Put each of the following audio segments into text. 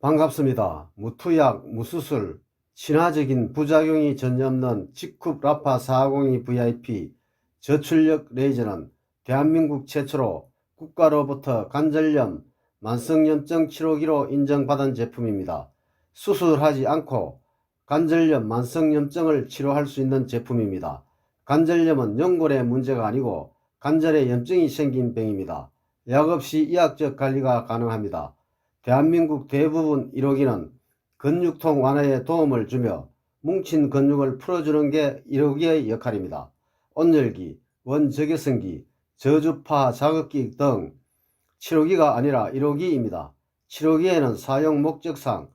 반갑습니다. 무투약, 무수술, 친화적인 부작용이 전혀 없는 직흡 라파 402 VIP 저출력 레이저는 대한민국 최초로 국가로부터 관절염, 만성염증 치료기로 인정받은 제품입니다. 수술하지 않고 관절염, 만성염증을 치료할 수 있는 제품입니다. 관절염은 연골의 문제가 아니고 관절에 염증이 생긴 병입니다. 약 없이 의학적 관리가 가능합니다. 대한민국 대부분 1호기는 근육통 완화에 도움을 주며 뭉친 근육을 풀어주는 게 1호기의 역할입니다. 온열기, 원적외선기, 저주파 자극기 등 치료기가 아니라 1호기입니다. 치료기에는 사용 목적상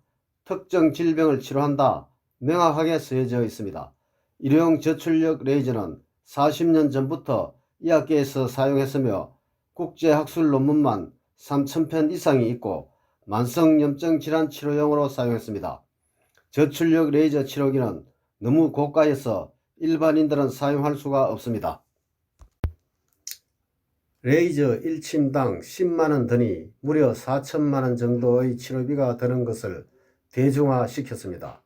특정 질병을 치료한다 명확하게 쓰여져 있습니다. 일회용 저출력 레이저는 40년 전부터 의학계에서 사용했으며 국제학술 논문만 3,000편 이상이 있고 만성염증 질환 치료용으로 사용했습니다. 저출력 레이저 치료기는 너무 고가여서 일반인들은 사용할 수가 없습니다. 레이저 1침당 10만원 드니 무려 4천만원 정도의 치료비가 드는 것을 대중화시켰습니다.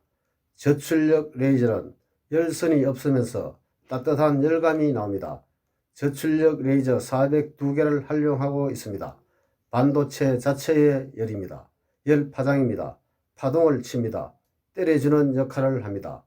저출력 레이저는 열선이 없으면서 따뜻한 열감이 나옵니다. 저출력 레이저 402개를 활용하고 있습니다. 반도체 자체의 열입니다. 열 파장입니다. 파동을 칩니다. 때려주는 역할을 합니다.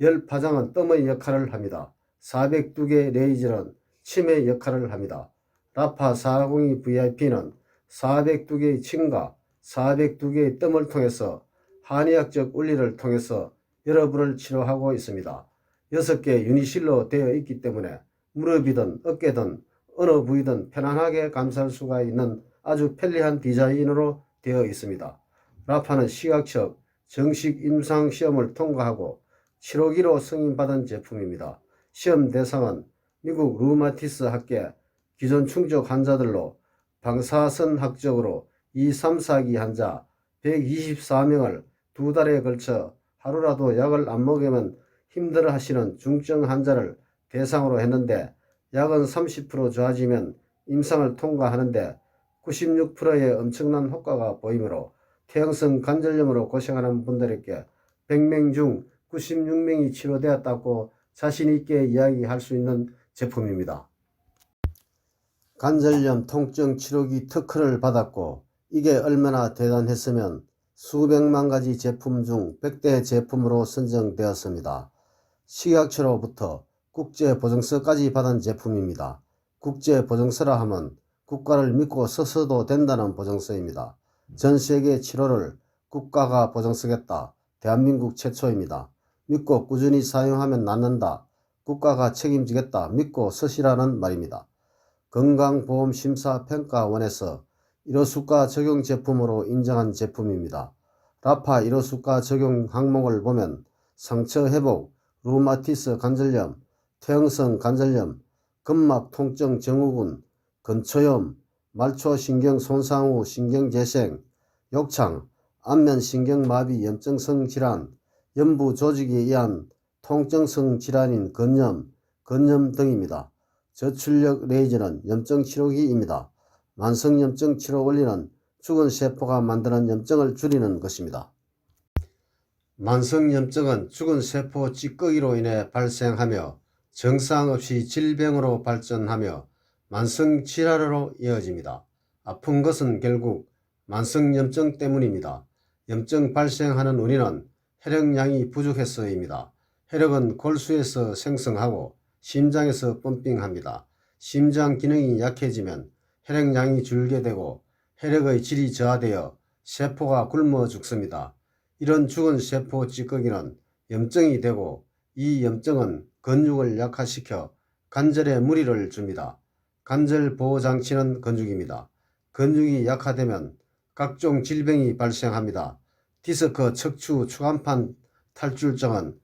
열 파장은 뜸의 역할을 합니다. 402개 레이저는 침의 역할을 합니다. 라파 402 VIP는 402개의 침과 402개의 뜸을 통해서 한의학적 원리를 통해서 여러분을 치료하고 있습니다. 6개 유니실로 되어 있기 때문에 무릎이든 어깨든 어느 부위든 편안하게 감쌀 수가 있는 아주 편리한 디자인으로 되어 있습니다. 라파는 시각적 정식 임상시험을 통과하고 치료기로 승인받은 제품입니다. 시험 대상은 미국 류마티스 학계 기존 충족 환자들로 방사선학적으로 2, 3, 4기 환자 124명을 2달에 걸쳐 하루라도 약을 안 먹으면 힘들어 하시는 중증 환자를 대상으로 했는데 약은 30% 좋아지면 임상을 통과하는데 96%의 엄청난 효과가 보이므로 퇴행성 관절염으로 고생하는 분들에게 100명 중 96명이 치료되었다고 자신있게 이야기할 수 있는 제품입니다. 관절염 통증 치료기 특허를 받았고 이게 얼마나 대단했으면 수백만 가지 제품 중 100대 제품으로 선정되었습니다. 식약처로부터 국제보증서까지 받은 제품입니다. 국제보증서라 하면 국가를 믿고 써서도 된다는 보증서입니다. 전세계 치료를 국가가 보증서겠다. 대한민국 최초입니다. 믿고 꾸준히 사용하면 낫는다. 국가가 책임지겠다. 믿고 쓰시라는 말입니다. 건강보험심사평가원에서 1호수가 적용 제품으로 인정한 제품입니다. 라파 1호수가 적용 항목을 보면 상처 회복, 류마티스 관절염, 퇴행성 관절염, 근막 통증 증후군, 근초염, 말초신경 손상 후 신경재생, 욕창, 안면신경마비 염증성 질환, 연부 조직에 의한 통증성 질환인 건염, 건염 등입니다. 저출력 레이저는 염증 치료기입니다. 만성염증 치료 원리는 죽은 세포가 만드는 염증을 줄이는 것입니다. 만성염증은 죽은 세포 찌꺼기로 인해 발생하며 정상 없이 질병으로 발전하며 만성질환으로 이어집니다. 아픈 것은 결국 만성염증 때문입니다. 염증 발생하는 원인은 혈액량이 부족해서입니다. 혈액은 골수에서 생성하고 심장에서 펌핑합니다. 심장 기능이 약해지면 혈액량이 줄게 되고 혈액의 질이 저하되어 세포가 굶어 죽습니다. 이런 죽은 세포 찌꺼기는 염증이 되고 이 염증은 근육을 약화시켜 관절에 무리를 줍니다. 관절 보호장치는 근육입니다. 근육이 약화되면 각종 질병이 발생합니다. 디스크, 척추, 추간판 탈출증은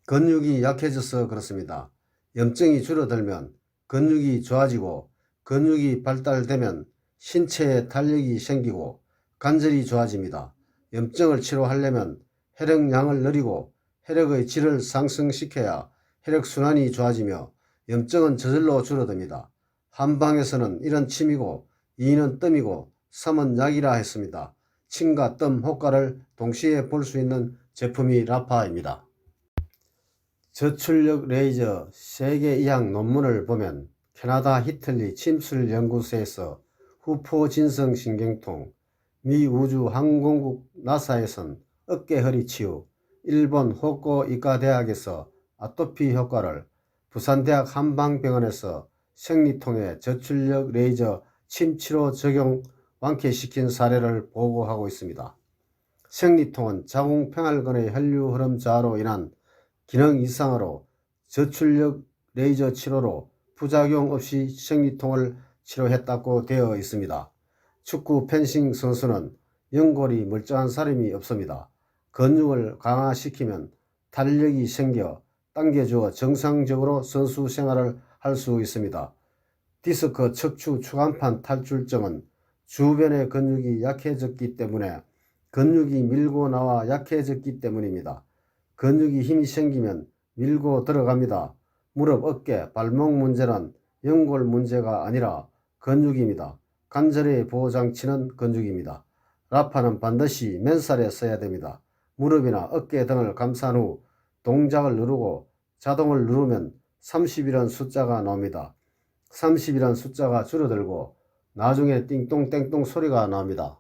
근육이 약해져서 그렇습니다. 염증이 줄어들면 근육이 좋아지고 근육이 발달되면 신체에 탄력이 생기고 관절이 좋아집니다. 염증을 치료하려면 혈액량을 늘리고 혈액의 질을 상승시켜야 혈액순환이 좋아지며 염증은 저절로 줄어듭니다. 한방에서는 1은 침이고 2는 뜸이고 3은 약이라 했습니다. 침과 뜸 효과를 동시에 볼 수 있는 제품이 라파입니다. 저출력 레이저 세계 이항 논문을 보면 캐나다 히틀리 침술연구소에서 후포진성 신경통, 미 우주항공국 나사에선 어깨 허리 치유, 일본 호코 이과대학에서 아토피 효과를, 부산대학 한방병원에서 생리통에 저출력 레이저 침치료 적용 완쾌시킨 사례를 보고하고 있습니다. 생리통은 자궁평활근의 혈류 흐름 저하로 인한 기능 이상으로 저출력 레이저 치료로 부작용 없이 생리통을 치료했다고 되어 있습니다. 축구 펜싱 선수는 연골이 멀쩡한 사람이 없습니다. 근육을 강화시키면 탄력이 생겨 당겨주어 정상적으로 선수 생활을 할 수 있습니다. 디스크 척추 추간판 탈출증은 주변의 근육이 약해졌기 때문에 근육이 밀고 나와 약해졌기 때문입니다. 근육이 힘이 생기면 밀고 들어갑니다. 무릎, 어깨, 발목 문제는 연골 문제가 아니라 근육입니다. 관절의 보호장치는 근육입니다. 라파는 반드시 맨살에 써야 됩니다. 무릎이나 어깨 등을 감싼 후 동작을 누르고 자동을 누르면 30이라는 숫자가 나옵니다. 30이라는 숫자가 줄어들고 나중에 띵똥땡똥 소리가 나옵니다.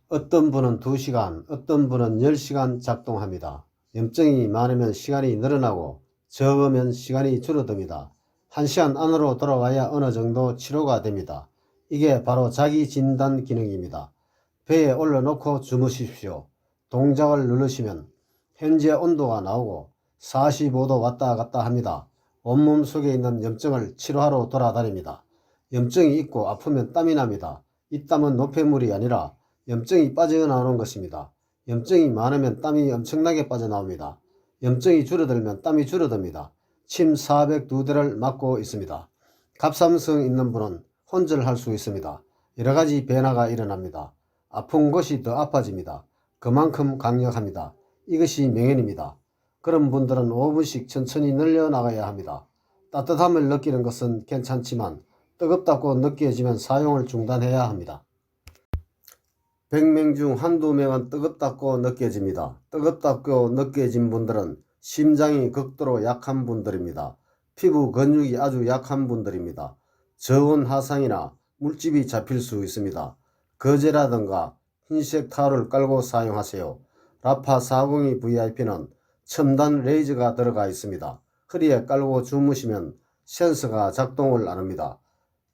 어떤 분은 2시간, 어떤 분은 10시간 작동합니다. 염증이 많으면 시간이 늘어나고 적으면 시간이 줄어듭니다. 1시간 안으로 돌아와야 어느 정도 치료가 됩니다. 이게 바로 자기 진단 기능입니다. 배에 올려놓고 주무십시오. 동작을 누르시면 현재 온도가 나오고 45도 왔다 갔다 합니다. 온몸 속에 있는 염증을 치료하러 돌아다닙니다. 염증이 있고 아프면 땀이 납니다. 이 땀은 노폐물이 아니라 염증이 빠져나오는 것입니다. 염증이 많으면 땀이 엄청나게 빠져나옵니다. 염증이 줄어들면 땀이 줄어듭니다. 침 402대를 맞고 있습니다. 갑상선 있는 분은 혼절할 수 있습니다. 여러가지 변화가 일어납니다. 아픈 곳이 더 아파집니다. 그만큼 강력합니다. 이것이 명현입니다. 그런 분들은 5분씩 천천히 늘려나가야 합니다. 따뜻함을 느끼는 것은 괜찮지만 뜨겁다고 느껴지면 사용을 중단해야 합니다. 100명 중 한두 명은 뜨겁다고 느껴집니다. 뜨겁다고 느껴진 분들은 심장이 극도로 약한 분들입니다. 피부 근육이 아주 약한 분들입니다. 저온 화상이나 물집이 잡힐 수 있습니다. 거제라든가 흰색 타올을 깔고 사용하세요. 라파 402 VIP는 첨단 레이저가 들어가 있습니다. 허리에 깔고 주무시면 센서가 작동을 안 합니다.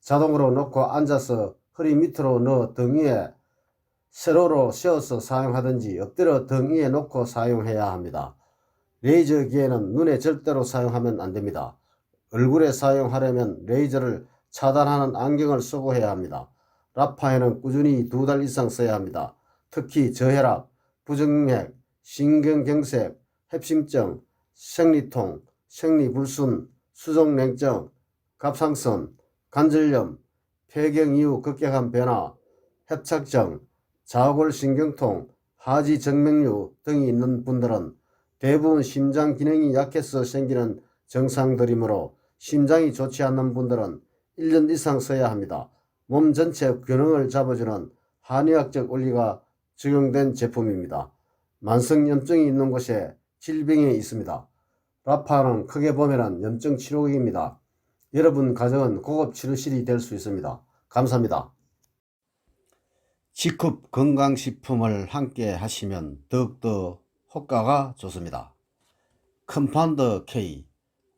자동으로 놓고 앉아서 허리 밑으로 넣어 등 위에 세로로 세워서 사용하든지 엎드려 등 위에 놓고 사용해야 합니다. 레이저 기에는 눈에 절대로 사용하면 안됩니다. 얼굴에 사용하려면 레이저를 차단하는 안경을 쓰고 해야 합니다. 라파에는 꾸준히 2달 이상 써야 합니다. 특히 저혈압, 부정맥, 신경경색, 협심증, 생리통, 생리불순, 수족냉증, 갑상선, 관절염, 폐경 이후 급격한 변화, 협착증, 자골신경통, 하지정맥류 등이 있는 분들은 대부분 심장 기능이 약해서 생기는 증상들이므로 심장이 좋지 않는 분들은 1년 이상 써야 합니다. 몸 전체 균형을 잡아주는 한의학적 원리가 적용된 제품입니다. 만성염증이 있는 곳에 질병이 있습니다. 라파는 크게 보면 염증 치료기입니다. 여러분 가정은 고급 치료실이 될 수 있습니다. 감사합니다. G컵 건강식품을 함께 하시면 더욱더 효과가 좋습니다. 컴파운드 K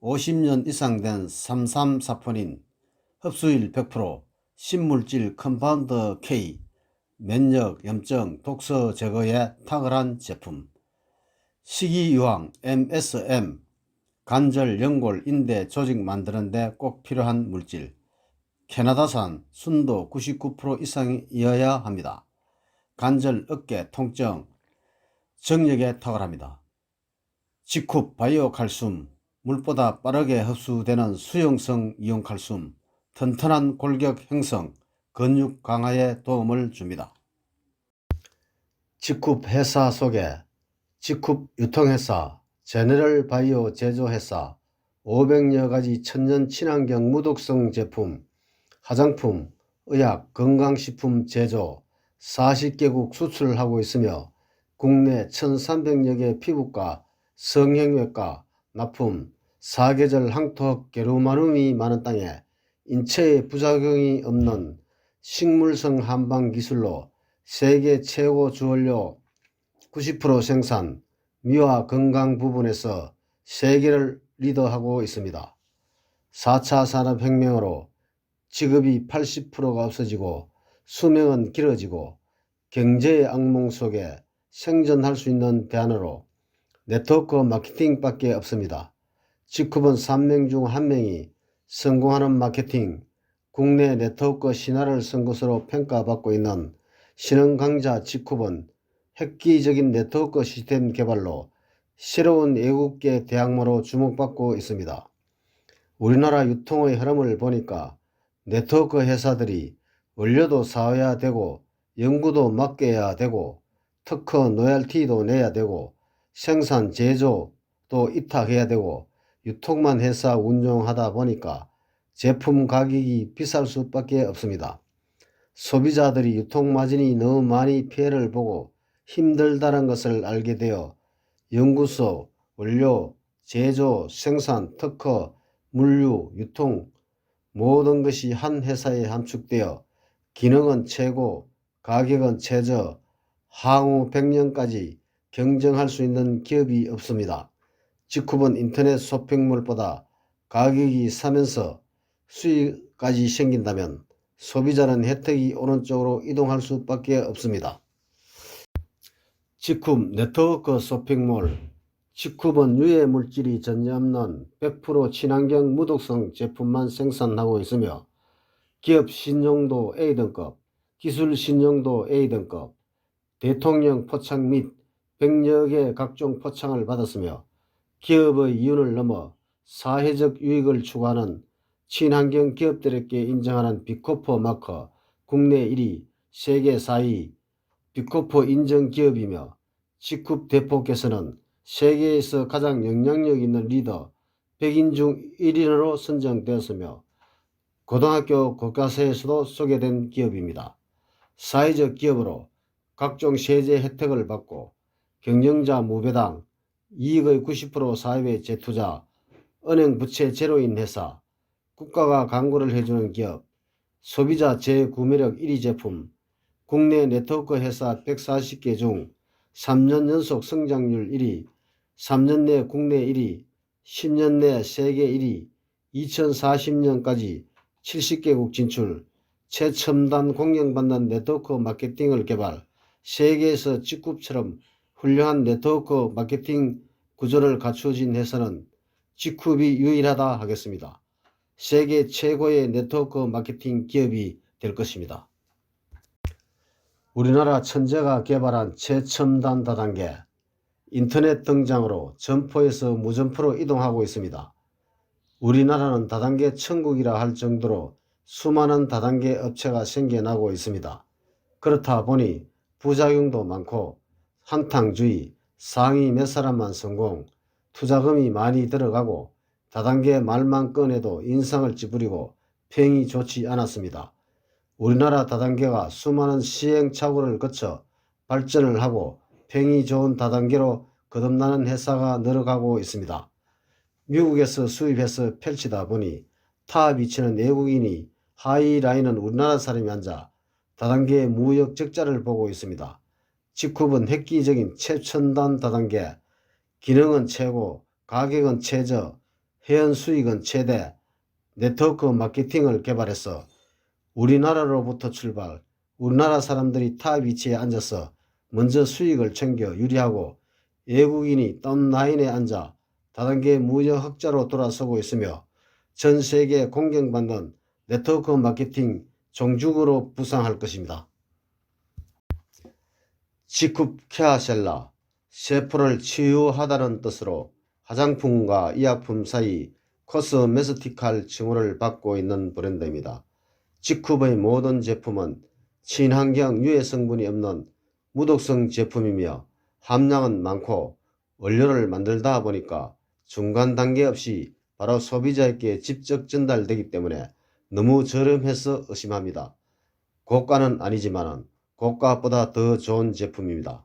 50년 이상 된 삼삼사포닌 흡수율 100% 신물질 컴파운드 K 면역, 염증, 독소 제거에 탁월한 제품. 식이유황 MSM 관절, 연골, 인대, 조직 만드는 데 꼭 필요한 물질. 캐나다산 순도 99% 이상이어야 합니다. 관절, 어깨, 통증, 정력에 탁월합니다. G컵 바이오 칼슘, 물보다 빠르게 흡수되는 수용성 이온 칼슘, 튼튼한 골격 형성, 근육 강화에 도움을 줍니다. G컵 회사 소개. G컵 유통회사, 제너럴 바이오 제조회사, 500여 가지 천연 친환경 무독성 제품, 화장품, 의약, 건강식품 제조, 40개국 수출하고 있으며 국내 1300여 개 피부과, 성형외과, 납품, 사계절 항토 게르마늄이 많은 땅에 인체에 부작용이 없는 식물성 한방 기술로 세계 최고 주원료 90% 생산, 미화 건강 부분에서 세계를 리더하고 있습니다. 4차 산업혁명으로 직업이 80%가 없어지고 수명은 길어지고 경제의 악몽 속에 생존할 수 있는 대안으로 네트워크 마케팅밖에 없습니다. 직후본 3명 중 1명이 성공하는 마케팅, 국내 네트워크 신화를 쓴 것으로 평가받고 있는 신흥강자 직후본 획기적인 네트워크 시스템 개발로 새로운 외국계 대학마로 주목받고 있습니다. 우리나라 유통의 흐름을 보니까 네트워크 회사들이 원료도 사와야 되고 연구도 맡겨야 되고 특허 로얄티도 내야 되고 생산 제조도 위탁해야 되고 유통만 회사 운영하다 보니까 제품 가격이 비쌀 수밖에 없습니다. 소비자들이 유통마진이 너무 많이 피해를 보고 힘들다는 것을 알게 되어 연구소, 원료, 제조, 생산, 특허, 물류, 유통 모든 것이 한 회사에 함축되어 기능은 최고, 가격은 최저, 향후 100년까지 경쟁할 수 있는 기업이 없습니다. 직후본 인터넷 쇼핑몰보다 가격이 싸면서 수익까지 생긴다면 소비자는 혜택이 오는 쪽으로 이동할 수밖에 없습니다. 직후 네트워크 쇼핑몰, 직후본 유해 물질이 전혀 없는 100% 친환경 무독성 제품만 생산하고 있으며 기업 신용도 A등급, 기술 신용도 A등급, 대통령 포창 및 100여 개 각종 포창을 받았으며 기업의 이윤을 넘어 사회적 유익을 추구하는 친환경 기업들에게 인정하는 비코퍼 마커 국내 1위, 세계 4위 비코퍼 인정 기업이며 직후 대표께서는 세계에서 가장 영향력 있는 리더 100인 중 1인으로 선정되었으며 고등학교 교과서에서도 소개된 기업입니다. 사회적 기업으로 각종 세제 혜택을 받고 경영자 무배당, 이익의 90% 사회에 재투자, 은행 부채 제로인 회사, 국가가 광고를 해주는 기업, 소비자 재구매력 1위 제품, 국내 네트워크 회사 140개 중 3년 연속 성장률 1위, 3년 내 국내 1위, 10년 내 세계 1위, 2040년까지 70개국 진출, 최첨단 공영받는 네트워크 마케팅을 개발, 세계에서 직후처럼 훌륭한 네트워크 마케팅 구조를 갖추어진 회사는 직후이 유일하다 하겠습니다. 세계 최고의 네트워크 마케팅 기업이 될 것입니다. 우리나라 천재가 개발한 최첨단 다단계, 인터넷 등장으로 점포에서 무점포로 이동하고 있습니다. 우리나라는 다단계 천국이라 할 정도로 수많은 다단계 업체가 생겨나고 있습니다. 그렇다 보니 부작용도 많고 한탕주의, 상위 몇 사람만 성공, 투자금이 많이 들어가고 다단계 말만 꺼내도 인상을 찌푸리고 평이 좋지 않았습니다. 우리나라 다단계가 수많은 시행착오를 거쳐 발전을 하고 평이 좋은 다단계로 거듭나는 회사가 늘어가고 있습니다. 미국에서 수입해서 펼치다 보니 탑 위치는 외국인이 하이 라인은 우리나라 사람이 앉아 다단계의 무역 적자를 보고 있습니다. 직후은 획기적인 최첨단 다단계, 기능은 최고, 가격은 최저, 회원 수익은 최대, 네트워크 마케팅을 개발해서 우리나라로부터 출발, 우리나라 사람들이 탑 위치에 앉아서 먼저 수익을 챙겨 유리하고 외국인이 덤라인에 앉아 다단계 무역 흑자로 돌아서고 있으며 전 세계에 공경받는 네트워크 마케팅 종주국으로 부상할 것입니다. 직후 케아셀라, 세포를 치유하다는 뜻으로 화장품과 의약품 사이 코스메스틱할 칭호를 받고 있는 브랜드입니다. 직후의 모든 제품은 친환경 유해 성분이 없는 무독성 제품이며 함량은 많고 원료를 만들다 보니까 중간 단계 없이 바로 소비자에게 직접 전달되기 때문에 너무 저렴해서 의심합니다. 고가는 아니지만 고가보다 더 좋은 제품입니다.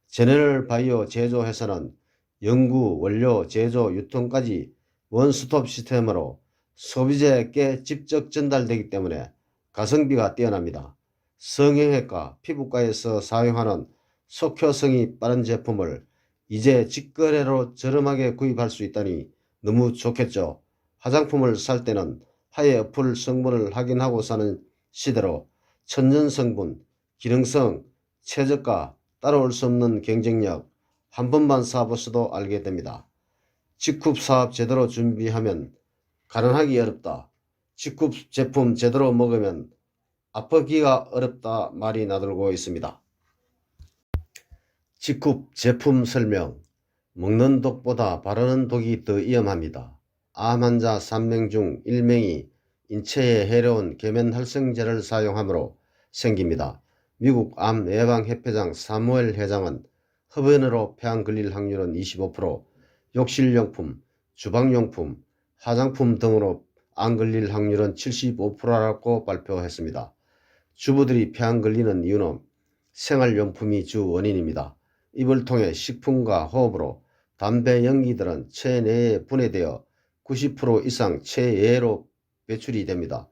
제네럴 바이오 제조회사는 연구, 원료, 제조, 유통까지 원스톱 시스템으로 소비자에게 직접 전달되기 때문에 가성비가 뛰어납니다. 성형외과, 피부과에서 사용하는 속효성이 빠른 제품을 이제 직거래로 저렴하게 구입할 수 있다니 너무 좋겠죠. 화장품을 살 때는 하에 어플 성분을 확인하고 사는 시대로 천연 성분, 기능성, 최저가, 따라올 수 없는 경쟁력, 한 번만 사보셔도 알게 됩니다. 직급 사업 제대로 준비하면 가능하기 어렵다. 직급 제품 제대로 먹으면 아프기가 어렵다 말이 나돌고 있습니다. 직급 제품 설명. 먹는 독보다 바르는 독이 더 위험합니다. 암 환자 3명 중 1명이 인체에 해로운 계면활성제를 사용함으로 생깁니다. 미국 암 예방협회장 사무엘 회장은 흡연으로 폐암 걸릴 확률은 25%, 욕실용품, 주방용품, 화장품 등으로 암 걸릴 확률은 75%라고 발표했습니다. 주부들이 폐암 걸리는 이유는 생활용품이 주 원인입니다. 입을 통해 식품과 호흡으로 담배 연기들은 체내에 분해되어 90% 이상 체외로 배출이 됩니다.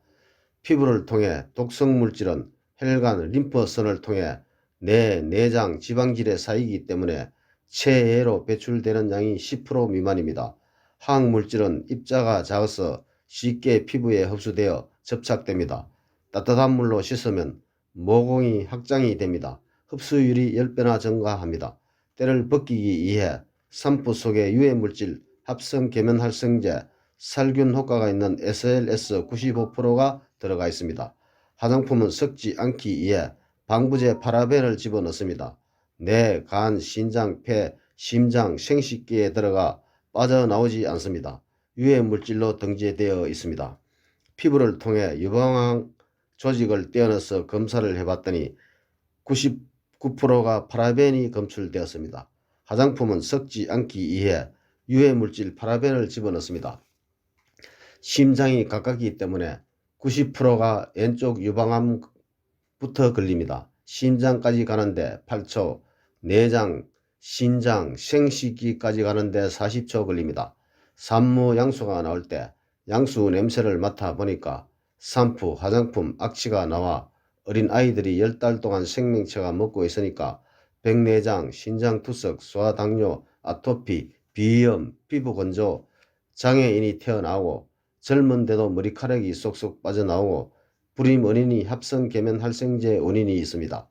피부를 통해 독성물질은 혈관, 림프선을 통해 뇌, 내장, 지방질에 쌓이기 때문에 체외로 배출되는 양이 10% 미만입니다. 화학물질은 입자가 작아서 쉽게 피부에 흡수되어 접착됩니다. 따뜻한 물로 씻으면 모공이 확장이 됩니다. 흡수율이 10배나 증가합니다. 때를 벗기기 위해 산부 속에 유해물질, 합성 계면활성제, 살균 효과가 있는 SLS 95%가 들어가 있습니다. 화장품은 섞지 않기 위해 방부제 파라벤을 집어넣습니다. 뇌, 간, 신장, 폐, 심장, 생식기에 들어가 빠져나오지 않습니다. 유해물질로 등재되어 있습니다. 피부를 통해 유방암 조직을 떼어내서 검사를 해봤더니 99%가 파라벤이 검출되었습니다. 화장품은 섞지 않기 위해 유해물질 파라벤을 집어넣습니다. 심장이 가깝기 때문에 90%가 왼쪽 유방암부터 걸립니다. 심장까지 가는데 8초, 내장, 신장, 생식기까지 가는데 40초 걸립니다. 산모 양수가 나올 때 양수 냄새를 맡아보니까 산푸, 화장품, 악취가 나와 어린 아이들이 10달 동안 생명체가 먹고 있으니까 백내장, 신장투석, 소아당뇨, 아토피, 비염, 피부건조, 장애인이 태어나고 젊은데도 머리카락이 쏙쏙 빠져나오고 불임 원인이 합성 계면활성제 원인이 있습니다.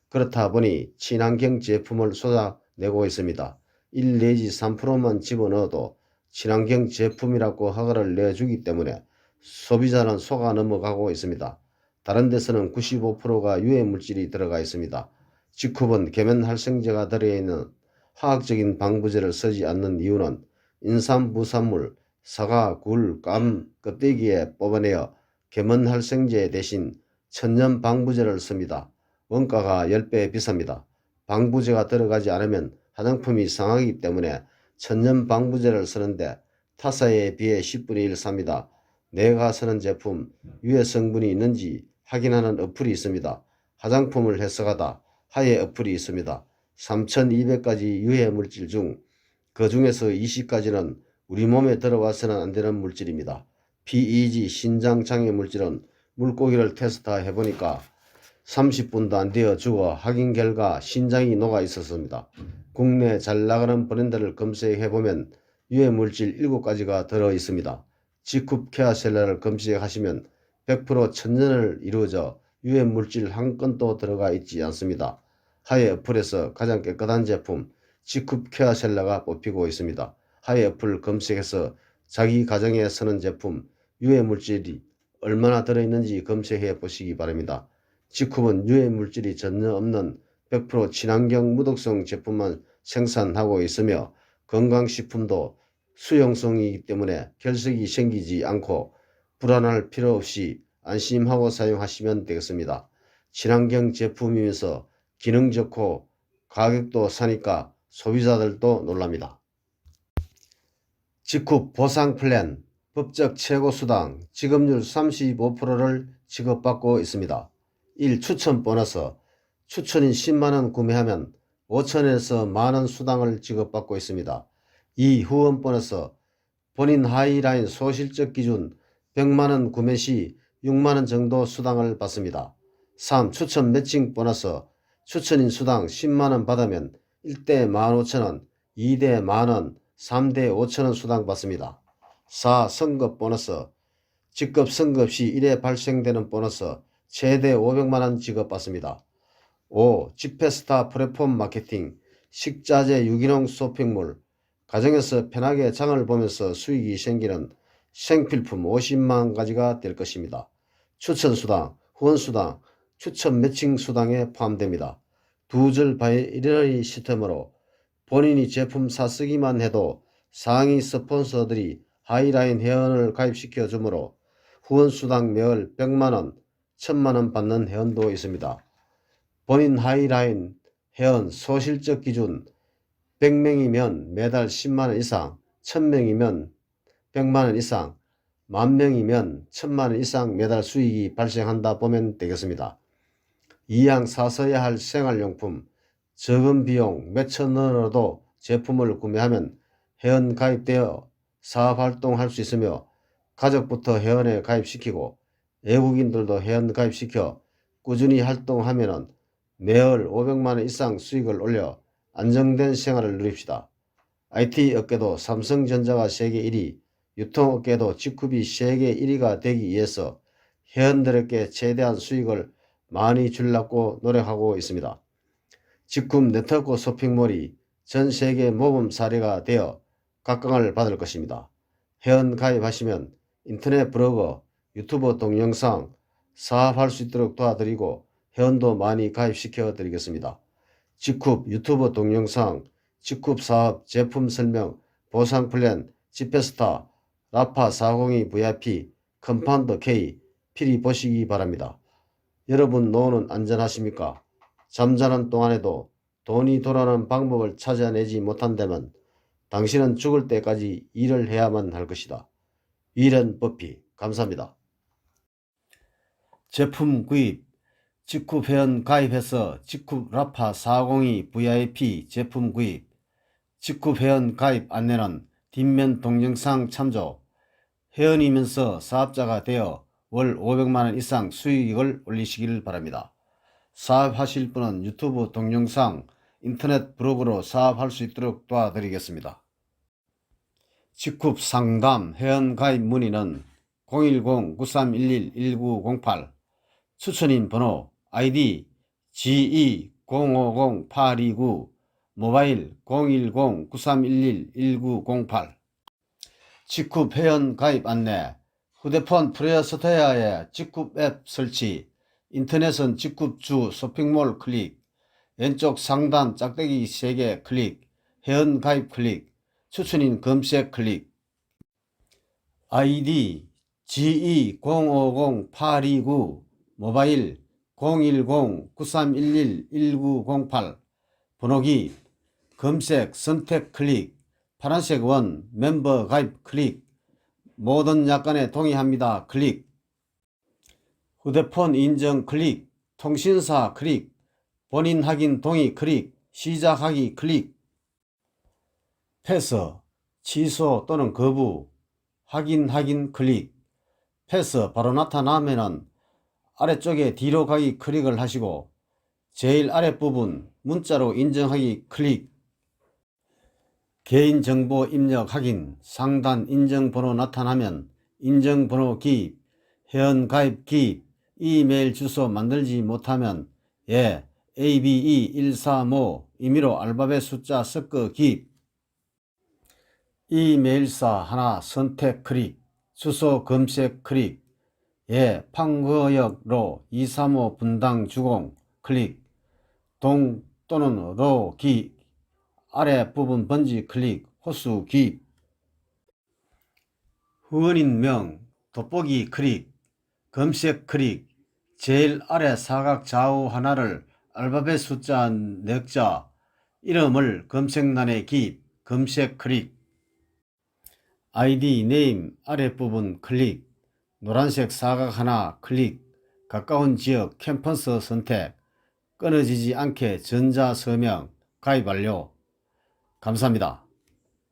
그렇다 보니 친환경 제품을 쏟아내고 있습니다. 1 내지 3%만 집어넣어도 친환경 제품이라고 허가를 내주기 때문에 소비자는 속아 넘어가고 있습니다. 다른 데서는 95%가 유해물질이 들어가 있습니다. 직후본 계면활성제가 들어있는 화학적인 방부제를 쓰지 않는 이유는 인삼부산물, 사과, 굴, 감 껍데기에 뽑아내어 계면활성제 대신 천연 방부제를 씁니다. 원가가 10배 비쌉니다. 방부제가 들어가지 않으면 화장품이 상하기 때문에 천연 방부제를 쓰는데 타사에 비해 10분의 1 삽니다. 내가 쓰는 제품 유해 성분이 있는지 확인하는 어플이 있습니다. 화장품을 해석하다 하에 어플이 있습니다. 3200가지 유해 물질 중 그 중에서 20가지는 우리 몸에 들어와서는 안 되는 물질입니다. PEG 신장장애 물질은 물고기를 테스트 해보니까 30분도 안 되어 죽어 확인 결과 신장이 녹아 있었습니다. 국내 잘 나가는 브랜드를 검색해보면 유해물질 7가지가 들어있습니다. G급 케어셀러를 검색하시면 100% 천연을 이루어져 유해물질 한 건도 들어가 있지 않습니다. 하에 어플에서 가장 깨끗한 제품 G급 케어셀러가 뽑히고 있습니다. 하에 어플 검색해서 자기 가정에 쓰는 제품 유해물질이 얼마나 들어있는지 검색해 보시기 바랍니다. G급은 유해물질이 전혀 없는 100% 친환경 무독성 제품만 생산하고 있으며 건강식품도 수용성이기 때문에 결석이 생기지 않고 불안할 필요 없이 안심하고 사용하시면 되겠습니다. 친환경 제품이면서 기능 좋고 가격도 싸니까 소비자들도 놀랍니다. 직후 보상 플랜, 법적 최고수당, 지급률 35%를 지급받고 있습니다. 1. 추천 보너스, 추천인 10만원 구매하면 5천원에서 만원 수당을 지급받고 있습니다. 이 후원 보너스 본인 하이라인 소실적 기준 100만원 구매 시 6만원 정도 수당을 받습니다. 3. 추천 매칭 보너스 추천인 수당 10만원 받으면 1대 15,000원, 2대 만원, 3대 5천원 수당 받습니다. 4. 선급 보너스 직급 선급 시 1회 발생되는 보너스 최대 500만원 지급받습니다. 5. 지페스타 플랫폼 마케팅 식자재 유기농 쇼핑몰 가정에서 편하게 장을 보면서 수익이 생기는 생필품 50만 가지가 될 것입니다. 추천수당, 후원수당, 추천 매칭 수당에 포함됩니다. 두절 바이러리 시스템으로 본인이 제품 사쓰기만 해도 상위 스폰서들이 하이라인 회원을 가입시켜 주므로 후원수당 매월 100만원, 1000만원 받는 회원도 있습니다. 본인 하이라인 회원 소실적 기준 100명이면 매달 10만원 이상, 1000명이면 100만원 이상, 10,000명이면 1000만원 이상 매달 수익이 발생한다 보면 되겠습니다. 이왕 사서야 할 생활용품, 적은 비용 몇천원으로도 제품을 구매하면 회원 가입되어 사업활동할 수 있으며 가족부터 회원에 가입시키고 외국인들도 회원 가입시켜 꾸준히 활동하면 매월 500만원 이상 수익을 올려 안정된 생활을 누립시다. IT 업계도 삼성전자가 세계 1위, 유통업계도 직급이 세계 1위가 되기 위해서 회원들에게 최대한 수익을 많이 주려고 노력하고 있습니다. 직급 네트워크 쇼핑몰이 전 세계 모범 사례가 되어 각광을 받을 것입니다. 회원 가입하시면 인터넷 블로그, 유튜브 동영상 사업할 수 있도록 도와드리고 회원도 많이 가입시켜 드리겠습니다. 직급 유튜브 동영상, 직급 사업 제품 설명, 보상 플랜, 지페스타, 라파 402 VIP, 컴파운더 K 필히 보시기 바랍니다. 여러분 노후는 안전하십니까? 잠자는 동안에도 돈이 돌아오는 방법을 찾아내지 못한다면 당신은 죽을 때까지 일을 해야만 할 것이다. 위런 버피. 감사합니다. 제품 구입 직급 회원 가입해서 직급 라파 402 VIP 제품 구입 직급 회원 가입 안내는 뒷면 동영상 참조 회원이면서 사업자가 되어 월 500만원 이상 수익을 올리시길 바랍니다. 사업하실 분은 유튜브 동영상, 인터넷 블로그로 사업할 수 있도록 도와드리겠습니다. 직급 상담 회원 가입 문의는 010-9311-1908 추천인 번호 아이디 GE050829 모바일 010-9311-1908 직급 회원 가입 안내 휴대폰 플레이스토어에 직급 앱 설치 인터넷은 직급 주 쇼핑몰 클릭 왼쪽 상단 짝대기 3개 클릭 회원 가입 클릭 추천인 검색 클릭 아이디 GE050829 모바일 010-9311-1908 번호기 검색 선택 클릭 파란색 원 멤버 가입 클릭 모든 약관에 동의합니다 클릭 휴대폰 인증 클릭 통신사 클릭 본인 확인 동의 클릭 시작하기 클릭 패스 취소 또는 거부 확인 클릭 패스 바로 나타나면은 아래쪽에 뒤로 가기 클릭을 하시고 제일 아랫부분 문자로 인정하기 클릭 개인정보 입력 확인 상단 인정번호 나타나면 인정번호 기입 회원 가입 기입 이메일 주소 만들지 못하면 ABE135 임의로 알파벳 숫자 섞어 기입 이메일사 하나 선택 클릭 주소 검색 클릭 판거역로 235 분당 주공 클릭 동 또는 로 기 아래 부분 번지 클릭 호수 기입 후원인 명 돋보기 클릭 검색 클릭 제일 아래 사각 좌우 하나를 알파벳 숫자 4자 이름을 검색란에 기입 검색 클릭 아이디 네임 아랫부분 클릭 노란색 사각 하나 클릭 가까운 지역 캠퍼스 선택 끊어지지 않게 전자서명 가입 완료. 감사합니다.